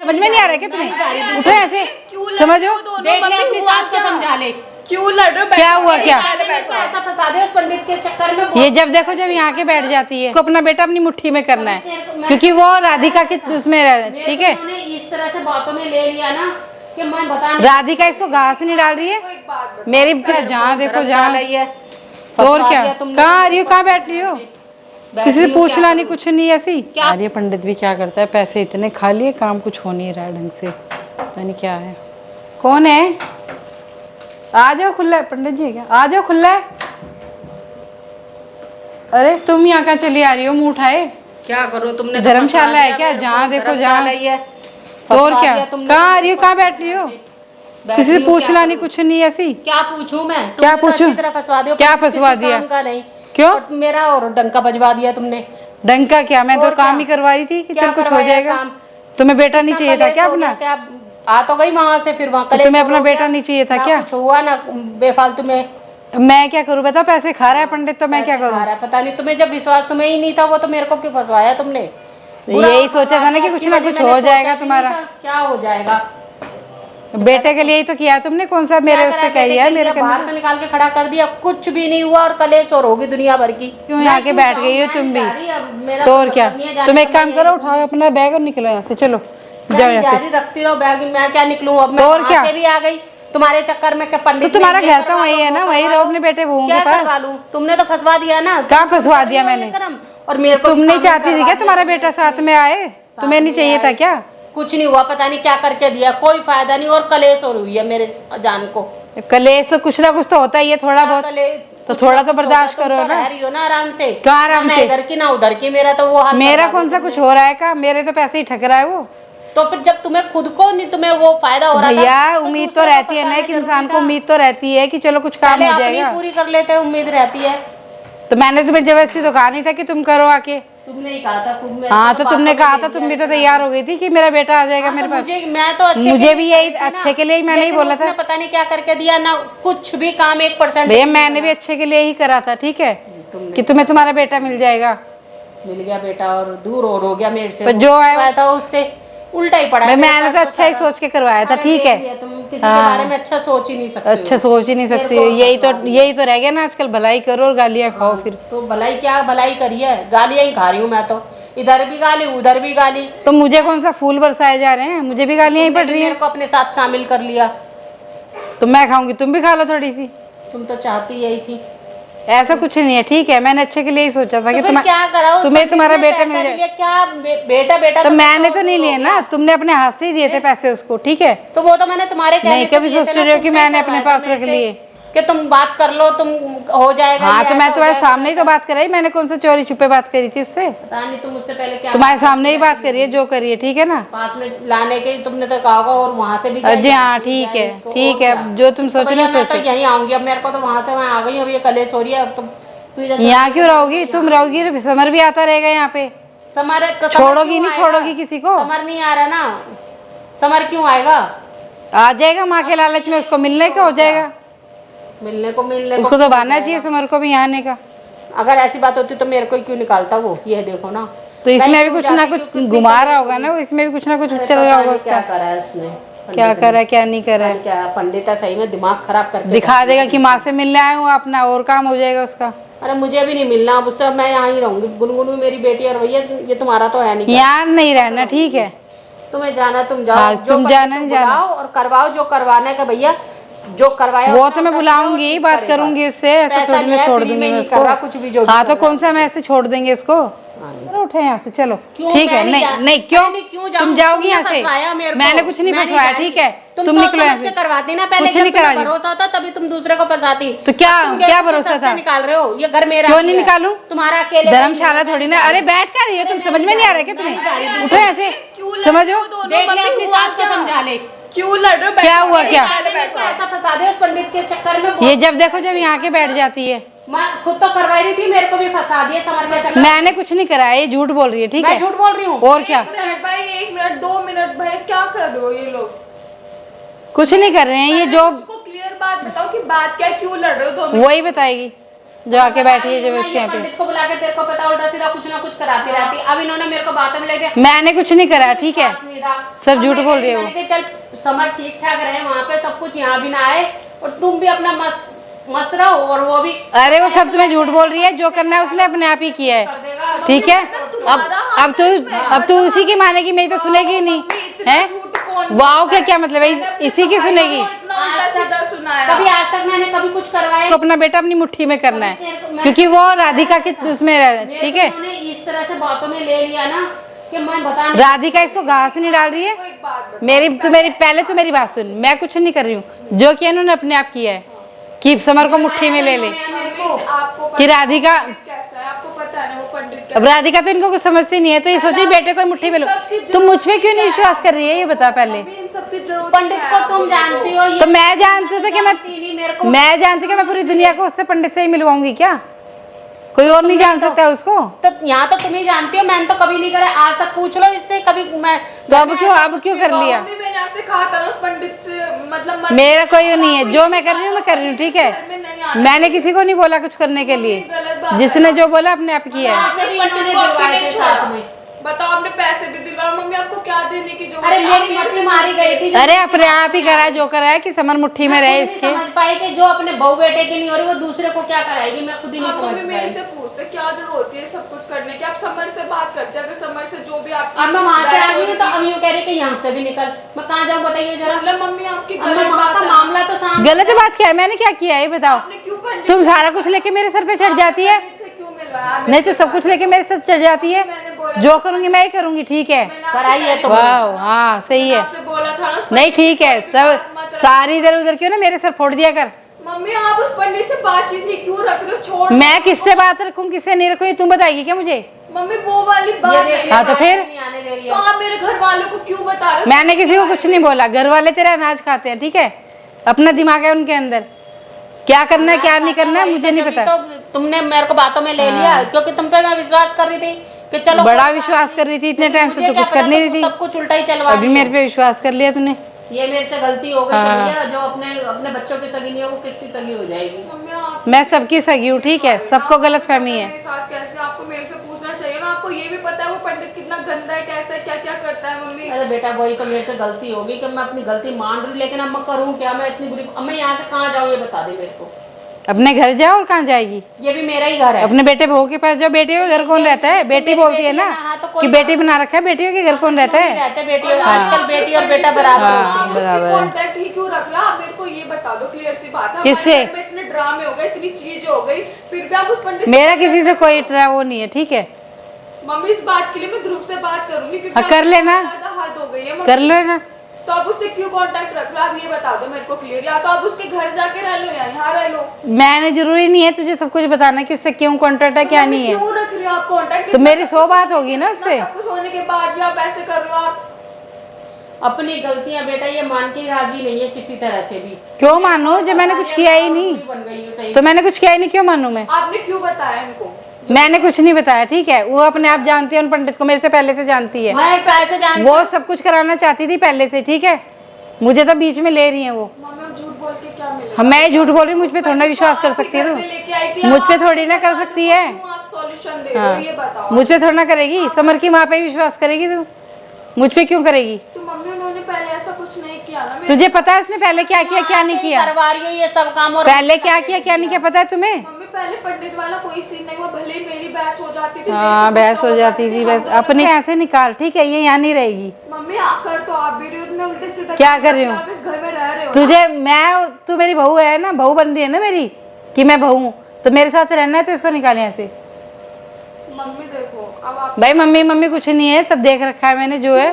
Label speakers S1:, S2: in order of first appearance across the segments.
S1: समझ में नहीं आ रहा है क्या तुम्हें? उठो ऐसे, समझो,
S2: अपनी सास को समझा ले। क्यों लड़ रहे हो?
S1: क्या हुआ? क्या
S2: ऐसा फंसा दे उस पंडित के चक्कर में?
S1: ये जब देखो जब यहाँ के बैठ जाती है, उसको अपना बेटा अपनी मुट्ठी में करना है, क्योंकि वो राधिका के उसमें ठीक है।
S2: इस तरह से बातों में ले लिया ना कि मैं बता नहीं।
S1: राधिका इसको घास नहीं डाल रही है मेरी, जहाँ देखो जहाँ। और क्या, कहाँ आ रही हो, कहाँ बैठ रही हो? किसी से पूछना नहीं, कुछ नहीं ऐसी। ये पंडित भी क्या करता है, पैसे इतने खा लिए, काम कुछ हो नहीं रहा है ढंग से, पता नहीं क्या है। कौन है? आ जाओ, खुला है। पंडित जी है क्या? आ जाओ, खुला है। अरे तुम यहाँ कहाँ चली आ रही हो, मुंह उठाए?
S2: क्या करो तुमने?
S1: धर्मशाला है क्या? जहाँ देखो जहाँ। तो और क्या, कहाँ आ रही हो, कहाँ बैठ रही हो? किसी से पूछना नहीं, कुछ नहीं ऐसी।
S2: क्या पूछूं मैं?
S1: क्या पूछूं?
S2: फंसवा दिया।
S1: क्या फंसवा दिया?
S2: नहीं
S1: क्यों?
S2: और मेरा और डंका बजवा दिया तुमने।
S1: डंका क्या? मैं तो काम ही करवा रही थी कि चल कुछ हो जाएगा। तुम्हें बेटा नहीं चाहिए था क्या अपना?
S2: आ तो गई वहां से, फिर वहाँ
S1: तुम्हें अपना बेटा नहीं चाहिए था क्या?
S2: कुछ हुआ ना बेफालतू में।
S1: मैं क्या करूँ बताओ? पैसे खा रहा है पंडित, तो मैं क्या करूँ?
S2: पता नहीं तुम्हें, जब विश्वास तुम्हें ही नहीं था वो तो मेरे को क्यों फंसवाया तुमने?
S1: यही सोचा था ना कि कुछ ना कुछ हो जाएगा तुम्हारा।
S2: क्या हो जाएगा?
S1: बेटे के लिए ही तो किया तुमने, कौन सा मेरे उससे कही है? मेरे
S2: बाहर तो निकाल के खड़ा कर दिया, कुछ भी नहीं हुआ और कलेश और होगी दुनिया भर की।
S1: क्यों यहाँ के बैठ गई हो तुम भी? तो और क्या, तुम एक काम करो, उठाओ अपना बैग और निकलो यहाँ से, चलो जाओ यहाँ से।
S2: रखती रहो बैग, मैं क्या निकलूं अब? मैं
S1: और क्या
S2: भी आ गई तुम्हारे चक्कर में। क्या पंडित?
S1: तो तुम्हारा घर तो वही है ना, वही रहो अपने बेटे बहू के पास।
S2: तुमने तो फंसवा दिया ना।
S1: कहाँ फंसवा दिया मैंने?
S2: और मेरे को
S1: तुम नहीं चाहती थी क्या तुम्हारा बेटा साथ में आए? तुम्हें नहीं चाहिए था क्या?
S2: कुछ नहीं हुआ, पता नहीं क्या करके दिया, कोई फायदा नहीं। और कलेश और हुई है मेरे जान को।
S1: कलेश तो कुछ ना कुछ तो होता ही है, थोड़ा बहुत तो थोड़ा तो बर्दाश्त करो ना।
S2: रह रही हो ना आराम से?
S1: कहाँ आराम से?
S2: इधर की ना उधर की, मेरा तो वो हाल।
S1: मेरा कौन सा कुछ हो रहा है का? मेरे तो पैसे ही ठग रहा है वो।
S2: तो फिर जब तुम्हें खुद को नहीं, तुम्हें वो फायदा हो रहा था
S1: भैया, उम्मीद तो रहती है ना, एक इंसान को उम्मीद तो रहती है कि चलो कुछ काम हो जाएगा।
S2: पूरी कर लेते हैं, उम्मीद रहती है।
S1: तो मैंने तुम्हें जबरदस्ती तो कहा नहीं था कि तुम करो आके।
S2: तुमने ही कहा था खुद में।
S1: हाँ तो तुमने कहा था, तुम भी तो तैयार हो गई थी कि मेरा बेटा आ जाएगा मेरे पास। मुझे भी यही अच्छे के लिए ही मैंने ही बोला था।
S2: पता नहीं क्या करके दिया ना, कुछ भी काम 1%।
S1: भैया मैंने भी अच्छे के लिए ही करा था, ठीक है, कि तुम्हें तुम्हारा बेटा मिल जाएगा।
S2: मिल गया बेटा और दूर और हो गया मेरे से।
S1: जो है
S2: था उससे उल्टा ही पड़ा।
S1: मैंने तो अच्छा ही सोच के करवाया था, ठीक है।
S2: तुम किसी के बारे में अच्छा सोच ही नहीं सकते।
S1: अच्छा सोच ही नहीं सकती, यही तो रह गया ना आजकल, भलाई करो और गालियाँ खाओ फिर।
S2: तो भलाई क्या भलाई करी है? गालियाँ ही खा रही हूँ मैं तो, इधर भी गाली उधर भी गाली।
S1: तो मुझे कौन सा फूल बरसाए जा रहे हैं? मुझे भी गालियाँ ही पड़ रही है।
S2: मेरे को अपने साथ शामिल कर लिया।
S1: तो मैं खाऊंगी, तुम भी खा लो थोड़ी सी।
S2: तुम तो चाहती यही थी।
S1: ऐसा कुछ नहीं है, ठीक है, मैंने अच्छे के लिए ही सोचा था कि
S2: तुम्हें
S1: तुम्हारा बेटा मिल जाए।
S2: क्या बेटा
S1: तो मैंने तो नहीं लिए ना, तुमने अपने हाथ से ही दिए थे पैसे उसको, ठीक है।
S2: तो वो तो मैंने तुम्हारे
S1: नहीं कभी सोच रहे हो कि मैंने अपने पास रख लिए
S2: कि तुम बात कर लो, तुम हो जाएगा।
S1: हाँ तो मैं तुम्हारे सामने ही तो बात कराई, मैंने कौन सा चोरी छुपे बात करी थी उससे?
S2: पता नहीं, तुम उससे पहले क्या
S1: तुम्हारे सामने ही बात करिए जो करिए, ठीक है ना।
S2: पास में लाने के तुमने तो कहा होगा, और वहाँ से भी।
S1: जी हाँ ठीक है, ठीक है, जो तुम सोच रहे हो
S2: तो यहीं आऊंगी अब। मेरे को तो वहाँ से वहाँ आ गई, अब ये कलेश हो रही है। अब तुम
S1: यहाँ क्यों रहोगी? तुम रहोगी तो समर भी आता रहेगा यहाँ पे।
S2: समर
S1: छोड़ोगी नहीं, छोड़ोगी किसी को?
S2: समर नहीं आ रहा ना, समर क्यों आएगा?
S1: आ जाएगा, माँ के लालच में उसको मिलने का हो जाएगा।
S2: मिलने को
S1: उसको तो बहाना चाहिए समर को भी यहाँ आने का।
S2: अगर ऐसी बात होती तो मेरे को क्यों निकालता वो? ये देखो ना,
S1: तो इसमें भी कुछ ना कुछ घुमा रहा होगा ना, इसमें भी कुछ ना कुछ चल रहा होगा उसका।
S2: क्या करा है उसने?
S1: क्या करा है क्या नहीं करा है?
S2: क्या पंडित है सही में, दिमाग खराब करके
S1: दिखा देगा कि माँ से मिलने आया हूँ, अपना और काम हो जाएगा उसका।
S2: अरे मुझे भी नहीं मिलना अब उससे, मैं यहाँ ही रहूंगी। गुनगुन भी मेरी बेटी और भैया, ये तुम्हारा तो है नहीं।
S1: यहाँ नहीं रहना, ठीक है।
S2: तुम्हें जाना तुम जाओ।
S1: हाँ, तुम जाना नहीं जाना
S2: और करवाओ जो करवाने का भैया, जो करवाया
S1: वो तो मैं बुलाऊंगी, बात करूंगी उससे। ऐसा थोड़ी मैं छोड़ दूंगी उसको।
S2: कुछ भी जो
S1: हाँ तो कौन सा मैं ऐसे छोड़ देंगे उसको? उठे यहाँ से, चलो ठीक है। नहीं क्यों तुम जाओगी यहाँ से? मैंने कुछ नहीं फंसवाया, ठीक है, तुम निकलो यहाँ से।
S2: करवाती ना पहले,
S1: कुछ नहीं करा,
S2: भरोसा होता तभी तुम दूसरे को फंसाती।
S1: तो क्या भरोसा था?
S2: निकाल रहे हो, ये घर मेरा
S1: क्यों नहीं निकालूं?
S2: तुम्हारा अकेले
S1: धर्मशाला थोड़ी ना। अरे बैठ कर रही हो तुम, समझ में नहीं आ रहा क्या तुम्हें? उठो ऐसे, समझो,
S2: अपनी सास को समझा ले। क्यों लड़ रहे हो?
S1: क्या हुआ? क्या
S2: ऐसा फंसा दे उस पंडित के चक्कर में?
S1: ये जब देखो जब यहाँ के बैठ जाती है।
S2: मैं खुद तो करवाई रही थी, मेरे को भी फंसा दिया समर के चक्कर।
S1: मैंने कुछ नहीं कराया, ये झूठ बोल रही है, ठीक है?
S2: मैं झूठ बोल रही हूँ?
S1: और क्या?
S3: भाई 1 मिनट 2 मिनट, भाई क्या कर रहे हो? ये लोग
S1: कुछ नहीं कर रहे हैं, ये जो
S3: क्लियर बात बताओ कि बात क्या है, क्यों लड़ रहे हो? 2 मिनट
S1: वही बताएगी, जाके बैठी है जब इसके यहाँ पे।
S2: पंडित को बुला के तेरे को पता उल्टा सीधा कुछ ना कुछ कराती रहती। अब इन्होंने मेरे को बातों में लेके
S1: मैंने कुछ नहीं करा, ठीक है, सब झूठ बोल रही है वो।
S2: चल समर ठीक ठाक रहे वहाँ पे, सब कुछ यहाँ भी ना आए और तुम भी अपना मस्त रहो और वो भी।
S1: अरे वो सब तुम्हें झूठ बोल रही है, जो करना है उसने अपने आप ही किया है, ठीक है। अब तू उसी की मानेगी, मेरी तो सुनेगी ही नहीं है। वाओ के क्या मतलब है, इसी की सुनेगी।
S2: कभी आज तक मैंने कभी कुछ करवाया?
S1: तो अपना बेटा अपनी मुट्ठी में करना है, क्योंकि वो राधिका के उसमें रह, ठीक है।
S2: इस तरह से बातों में ले लिया ना कि मैं बता।
S1: राधिका इसको घास नहीं डाल रही है। पहले तो मेरी बात सुन, मैं कुछ नहीं कर रही हूँ, जो किया इन्होंने अपने आप किया है कि समर को मुट्ठी में ले ले कि राधिका।
S3: आपको पता है ना वो पंडित।
S1: अब राधिका तो इनको कुछ समझती नहीं है, तो ये सोची बेटे को मुट्ठी में लो। तुम मुझ पे क्यों नहीं विश्वास कर रही है, ये बता पहले।
S2: पंडित को तुम जानती हो,
S1: तो मैं जानती हूँ कि मैं जानती हूँ कि मैं पूरी दुनिया को उससे पंडित से ही मिलवाऊंगी क्या, कोई और नहीं जान सकता है उसको।
S2: तो यहाँ तो तुम ही जानती हो, मैंने तो कभी नहीं करा। आज तक पूछ लो इससे, कभी मैं
S1: तो अब क्यों कर लिया?
S3: मैंने आपसे कहा था उस पंडित से, मतलब
S1: मेरा कोई नहीं है, जो मैं कर रही हूँ मैं कर रही हूँ, ठीक है। मैंने किसी को नहीं बोला कुछ करने के लिए, जिसने जो बोला अपने आप किया है।
S3: बताओ, आपने पैसे भी दिलवाए, मम्मी आपको क्या देने की जो।
S2: अरे मेरी मछली मारी गई थी।
S1: अरे अपने आप ही करा जो करा है कि समर मुट्ठी में रहे इसके।
S2: समझ पाई कि जो अपने बहू बेटे की नहीं हो रही वो दूसरे को क्या कराएगी, मैं खुद ही नहीं समझ पाई।
S3: मेरे से पूछते क्या जरूरत होती है सब कुछ करने की, आप समर से बात करते हैं, अगर समर से जो भी आप।
S2: अब मैं वहाँ से आ गई तो अब यूँ कह रही कि यहाँ से भी निकल, मैं कहाँ जाऊँ बताइए जरा।
S3: मतलब मम्मी आपकी
S2: वहाँ का मामला तो सामने।
S1: गलत बात क्या है, मैंने क्या किया है बताओ। तुम सारा कुछ लेके मेरे सर पे चढ़ जाती है, नहीं तो सब कुछ लेके मेरे सर चढ़ जाती है। जो करूंगी मैं ही करूंगी, ठीक है।
S2: कराइए तो
S1: वाह, हाँ सही है। नहीं ठीक है, सब सारी इधर उधर क्यों ना मेरे सर फोड़ दिया कर।
S3: मम्मी आप उस पंडित से बातचीत ही क्यों रख रहे हो, छोड़।
S1: मैं किससे बात रखूं किससे नहीं रखूं, तुम बताएगी क्या मुझे?
S3: मम्मी वो वाली बात नहीं।
S1: हाँ तो फिर
S3: तो आप मेरे घर वालों को क्यों बता रहे हो?
S1: मैंने किसी को कुछ नहीं बोला, घर वाले तेरा अनाज खाते हैं, ठीक है। अपना दिमाग है उनके अंदर, क्या करना है क्या नहीं करना है मुझे नहीं पता।
S2: तो तुमने मेरे को बातों में ले लिया क्योंकि तुम पे मैं विश्वास कर रही थी कि चलो।
S1: बड़ा विश्वास कर रही थी, इतने टाइम से तो कुछ कर नहीं रही थी,
S2: सब कुछ उल्टा ही चलवा।
S1: अभी मेरे पे विश्वास कर लिया तूने।
S2: ये मेरे से गलती हो गई भैया, जो अपने बच्चों की सगी नहीं है वो किसकी सगी हो जाएगी।
S3: मम्मी आप
S1: मैं सबकी सगी हूँ, ठीक है, सबको गलत फहमी है।
S3: कैसे आपको मेरे से पूछना चाहिए ना, आपको ये भी पता है वो पंडित कितना गंदा है, कैसा है, क्या क्या करता है। मम्मी
S2: अरे बेटा वही तो मेरे से गलती होगी कि मैं अपनी गलती मान रही हूँ, लेकिन अब मैं करूँ क्या, मैं इतनी बुरी। अब मैं यहाँ से कहाँ जाऊँ ये बता दे मेरे को।
S1: अपने घर जाओ और कहाँ जाएगी?
S2: ये भी मेरा ही घर है।
S1: अपने बेटे बहू के पास जाओ। बेटे के घर कौन रहता है? बेटी बोलती है ना कि बेटी बना रखा है, बेटियों के घर कौन रहता है?
S2: आजकल बेटी और बेटा बराबर।
S3: बराबर कांटेक्ट ही क्यों रख रहे हो आप? मेरे को ये बता दो, क्लियर सी बात है।
S1: किससे?
S3: इतने ड्रामे हो गए, इतनी चीजें हो गई, फिर भी आप उस पंडित।
S1: मेरा किसी से कोई वो नहीं है, ठीक है।
S3: मम्मी इस बात के लिए मैं ध्रुव से बात करूंगी, क्योंकि
S1: कर लेना,
S3: हद हो गई है।
S1: कर लेना।
S3: तो आप उससे क्यों कांटेक्ट रख रहे हो? आप ये बता दो मेरे को क्लियर, या तो आप उसके घर जाके रह लो या यहाँ रह लो।
S1: मैंने जरूरी नहीं है तुझे सब कुछ बताना कि उससे क्यों कांटेक्ट है क्या नहीं है।
S3: क्यों रख रहे हो आप कांटेक्ट?
S1: तो मेरी 100 बात होगी ना उससे।
S3: सब कुछ होने के बाद भी आप ऐसे कर रहे हो। आप
S2: अपनी गलतियां बेटा ये मान के राजी नहीं है किसी तरह से भी।
S1: क्यों मानो जब मैंने कुछ किया ही नहीं? तो मैंने कुछ किया ही नहीं, क्यों मानू मैं?
S3: आपने क्यों बताया इनको?
S1: मैंने कुछ नहीं बताया, ठीक है। वो अपने आप जानती है, उन पंडित को मेरे से पहले से जानती है।
S2: मैं पहले से
S1: वो सब कुछ कराना चाहती थी पहले से, ठीक है। मुझे तो बीच में ले रही है वो।
S3: झूठ बोल के क्या मिलेगा?
S1: मैं झूठ बोल रही हूँ, मुझ पे थोड़ा विश्वास कर सकती है तू? मुझ पे थोड़ी ना कर सकती है।
S3: आप सॉल्यूशन दे रहे हो, ये बताओ।
S1: मुझ पे थोड़ा ना करेगी, समर की माँ पे विश्वास करेगी तू, मुझ पे क्यों करेगी?
S3: तो मम्मी उन्होंने पहले ऐसा कुछ नहीं किया ना।
S1: तुझे पता है उसने पहले क्या किया क्या नहीं किया?
S2: करवा रही हूँ ये सब काम। और
S1: पहले क्या किया क्या नहीं किया पता है तुम्हें?
S3: मम्मी पहले पंडित वाला कोई सीन नहीं हुआ, भले ही मेरी बहस हो जाती थी।
S1: हाँ बहस हो जाती थी, बस अपने ऐसे निकाल, ठीक है। ये यहाँ नहीं रहेगी।
S3: मम्मी आकर तो आप भी रही हो, इतने उल्टे सीधे
S1: क्या कर रही हूँ?
S3: आप इस घर में रह रहे हो।
S1: तुझे मैं, तू मेरी बहू है ना, बहू बन रही है ना मेरी, कि मैं बहू हूँ, तो मेरे साथ रहना है तो इसको निकाले यहाँ से।
S3: मम्मी देखो अब आप।
S1: भाई मम्मी कुछ नहीं है, सब देख रखा है मैंने जो है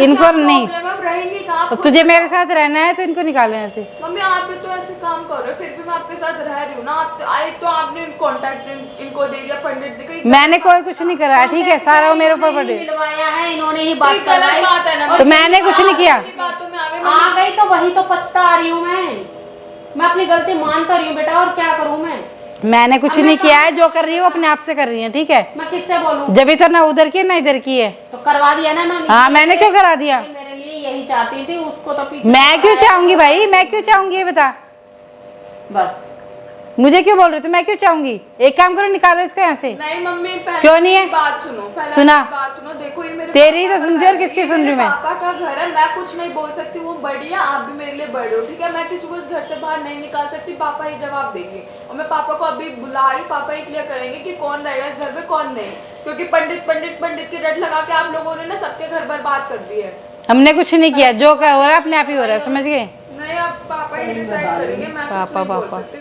S1: इनको नहीं। अब तुझे मेरे साथ रहना है तो इनको निकालो यहाँ से।
S3: मम्मी आप भी तो ऐसे काम कर रहे हो, फिर भी मैं आपके साथ रह रही हूँ ना। आप तो आपने कांटेक्ट इनको दे दिया पंडित जी को।
S1: मैंने कोई कुछ नहीं करा, ठीक है। सारा वो मेरे ऊपर पड़े।
S2: मिलवाया है इन्होंने ही
S3: गलत बात है ना।
S1: तो मैंने कुछ नहीं किया।
S3: बातों में
S2: आ गई तो वही तो पछता आ रही हूँ मैं अपनी गलती मानता रही हूँ बेटा, और क्या करूँ मैं?
S1: मैंने कुछ नहीं किया है, जो कर रही है वो अपने आप से कर रही है, ठीक है।
S2: मैं किससे बोलूं?
S1: जब भी तो ना उधर की है ना इधर की है,
S2: तो करवा दिया ना।
S1: हाँ मैंने क्यों करा दिया?
S2: मेरे लिए यही चाहती थी, उसको तो पीछे।
S1: मैं क्यों चाहूंगी भाई, मैं क्यों चाहूंगी ये बता?
S2: बस
S1: मुझे क्यों बोल रहे थे? मैं क्यों चाहूंगी? एक काम करो, निकालो इसको यहाँ से।
S3: नहीं मम्मी, पहले
S1: क्यों नहीं है?
S3: बात सुनो, पहले
S1: सुना।
S3: बात सुनो। देखो ये मेरे
S1: तेरी
S3: पापा
S1: तो
S3: का
S1: सुनती
S3: घर
S1: और
S3: है,
S1: किसकी
S3: ये
S1: सुन रही
S3: मेरे
S1: हूँ मैं?
S3: पापा का घर है, मैं कुछ नहीं बोल सकती। वो बड़ी है, आप भी मेरे लिए बड़े हो, ठीक है? मैं किसी को इस घर से बाहर नहीं निकाल सकती, पापा ही जवाब देंगे। और मैं पापा को अभी बुला रही हूँ, पापा ही क्लियर करेंगे कि कौन रहेगा इस घर में, कौन नहीं। क्योंकि पंडित पंडित पंडित की रट लगा के आप लोगों ने ना सबके घर बर्बाद कर दिए है।
S1: हमने कुछ नहीं किया, जो हो रहा है अपने आप ही हो रहा है, समझ गए?
S3: नहीं, अब पापा ही डिसाइड करेंगे, मैं कुछ
S1: पापा
S3: नहीं बोल
S1: पापा
S3: सकती।